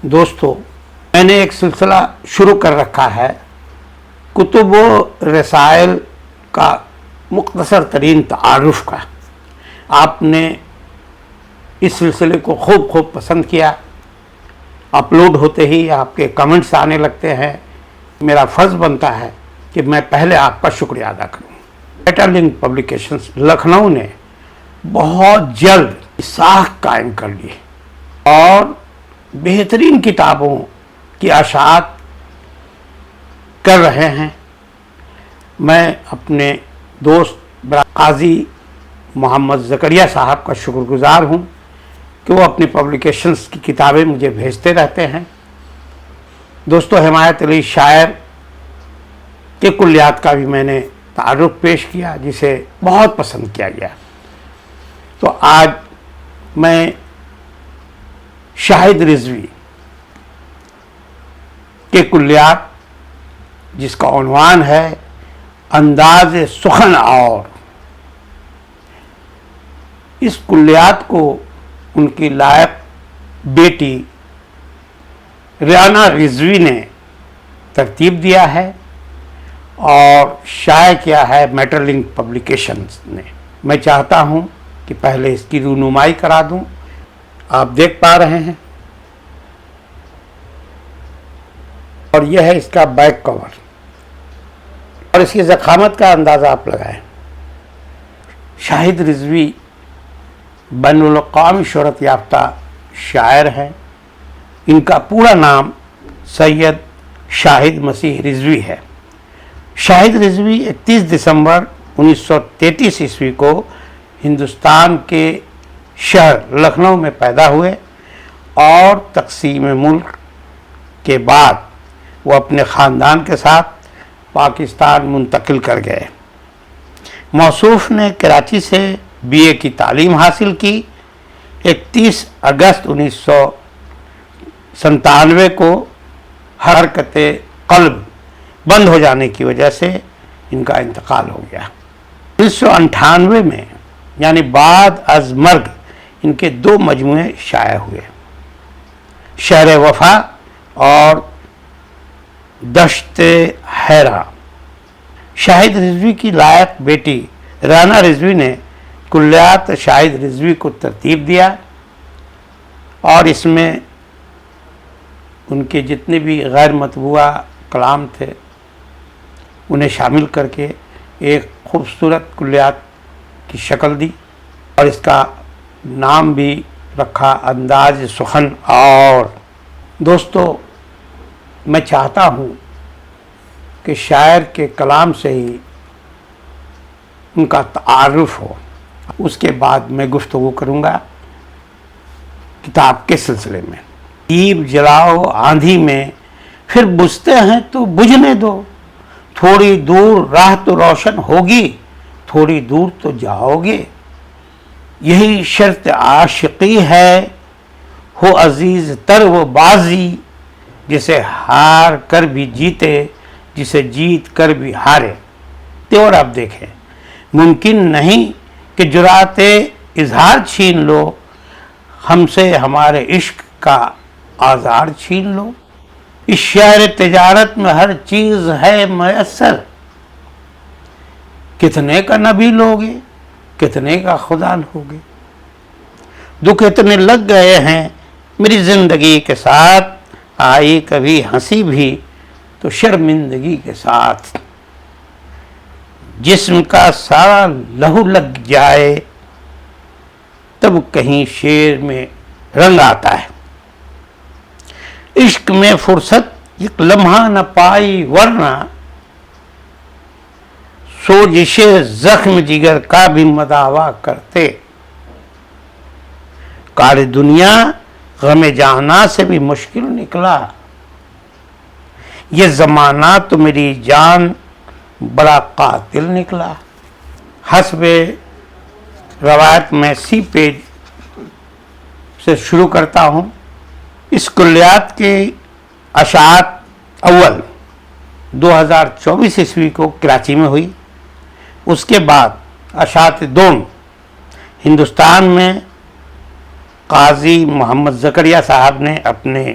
دوستو، میں نے ایک سلسلہ شروع کر رکھا ہے کتب و رسائل کا مختصر ترین تعارف کا۔ آپ نے اس سلسلے کو خوب پسند کیا، اپلوڈ ہوتے ہی آپ کے کمنٹس آنے لگتے ہیں۔ میرا فرض بنتا ہے کہ میں پہلے آپ کا شکریہ ادا کروں۔ میٹا لنک پبلیکیشنز لکھنؤ نے بہت جلد ساخت قائم کر لی اور بہترین کتابوں کی اشاعت کر رہے ہیں۔ میں اپنے دوست قاضی محمد زکریا صاحب کا شکر گزار ہوں کہ وہ اپنی پبلیکیشنز کی کتابیں مجھے بھیجتے رہتے ہیں۔ دوستو، حمایت علی شاعر کے کلیات کا بھی میں نے تعارف پیش کیا، جسے بہت پسند کیا گیا۔ تو آج میں شاہد رضوی کے کلیات، جس کا عنوان ہے انداز سخن اور، اس کلیات کو ان کی لائق بیٹی ریانہ رضوی نے ترتیب دیا ہے اور شائع کیا ہے میٹا لنک پبلیکیشنز نے۔ میں چاہتا ہوں کہ پہلے اس کی رونمائی کرا دوں۔ آپ دیکھ پا رہے ہیں، اور یہ ہے اس کا بیک کور، اور اس کی ضخامت کا اندازہ آپ لگائیں۔ شاہد رضوی بین الاقوامی شہرت یافتہ شاعر ہیں۔ ان کا پورا نام سید شاہد مسیح رضوی ہے۔ شاہد رضوی 31 دسمبر 1933 عیسوی کو ہندوستان کے شہر لکھنؤ میں پیدا ہوئے اور تقسیم ملک کے بعد وہ اپنے خاندان کے ساتھ پاکستان منتقل کر گئے۔ موصوف نے کراچی سے BA کی تعلیم حاصل کی۔ 31 اگست 1997 کو حرکت قلب بند ہو جانے کی وجہ سے ان کا انتقال ہو گیا۔ 1998 میں یعنی بعد از مرگ ان کے 2 مجموعے شائع ہوئے، شہر وفا اور دشت حیرہ۔ شاہد رضوی کی لائق بیٹی ریانہ رضوی نے کلیات شاہد رضوی کو ترتیب دیا اور اس میں ان کے جتنے بھی غیر مطبوعہ کلام تھے انہیں شامل کر کے ایک خوبصورت کلیات کی شکل دی، اور اس کا نام بھی رکھا انداز سخن اور۔ دوستو، میں چاہتا ہوں کہ شاعر کے کلام سے ہی ان کا تعارف ہو، اس کے بعد میں گفتگو کروں گا کتاب کے سلسلے میں۔ دیپ جلاؤ آندھی میں پھر بجھتے ہیں تو بجھنے دو، تھوڑی دور راہ تو روشن ہوگی، تھوڑی دور تو جاؤ گے۔ یہی شرط عاشقی ہے، ہو عزیز تر وہ بازی، جسے ہار کر بھی جیتے، جسے جیت کر بھی ہارے۔ اور آپ دیکھیں، ممکن نہیں کہ جرأت اظہار چھین لو، ہم سے ہمارے عشق کا آزار چھین لو۔ اس شہر تجارت میں ہر چیز ہے میسر، کتنے کا نبی لوگے، کتنے کا خدا لوگے۔ دکھ اتنے لگ گئے ہیں میری زندگی کے ساتھ، آئی کبھی ہنسی بھی تو شرمندگی کے ساتھ۔ جسم کا سارا لہو لگ جائے تب کہیں شعر میں رنگ آتا ہے۔ عشق میں فرصت ایک لمحہ نہ پائی، ورنہ سوجش زخم جگر کا بھی مداوا کرتے۔ کار دنیا غم جانا سے بھی مشکل نکلا، یہ زمانہ تو میری جان بڑا قاتل نکلا۔ حسب روایت میں سی پیج سے شروع کرتا ہوں۔ اس کلیات کی اشاعت اول 2024 عیسوی کو کراچی میں ہوئی۔ اس کے بعد اشاعت دوم ہندوستان میں قاضی محمد زکریا صاحب نے اپنے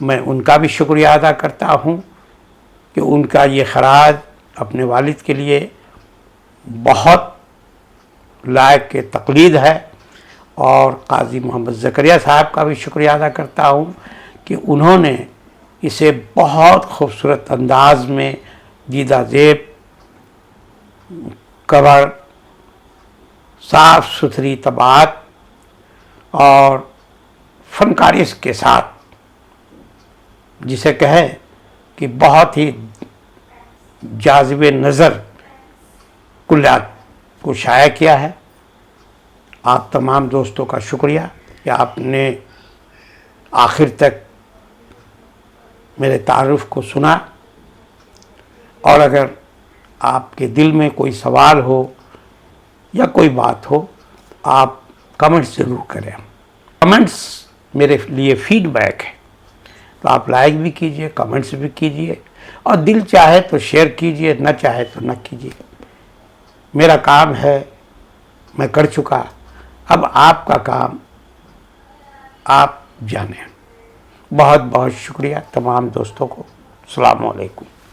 میں ان کا بھی شکریہ ادا کرتا ہوں کہ ان کا یہ خراج اپنے والد کے لیے بہت لائق تقلید ہے، اور قاضی محمد زکریا صاحب کا بھی شکریہ ادا کرتا ہوں کہ انہوں نے اسے بہت خوبصورت انداز میں دیدہ زیب کور، صاف ستھری طباعت اور فنکاری کے ساتھ، جسے کہیں کہ بہت ہی جاذب نظر کلیات کو شائع کیا ہے۔ آپ تمام دوستوں کا شکریہ کہ آپ نے آخر تک میرے تعارف کو سنا، اور اگر آپ کے دل میں کوئی سوال ہو یا کوئی بات ہو، آپ کمنٹس ضرور کریں۔ کمنٹس میرے لیے فیڈ بیک ہے، تو آپ لائک بھی کیجئے، کمنٹس بھی کیجئے، اور دل چاہے تو شیئر کیجئے، نہ چاہے تو نہ کیجئے۔ میرا کام ہے، میں کر چکا، اب آپ کا کام آپ جانیں۔ بہت بہت شکریہ تمام دوستوں کو۔ السلام علیکم۔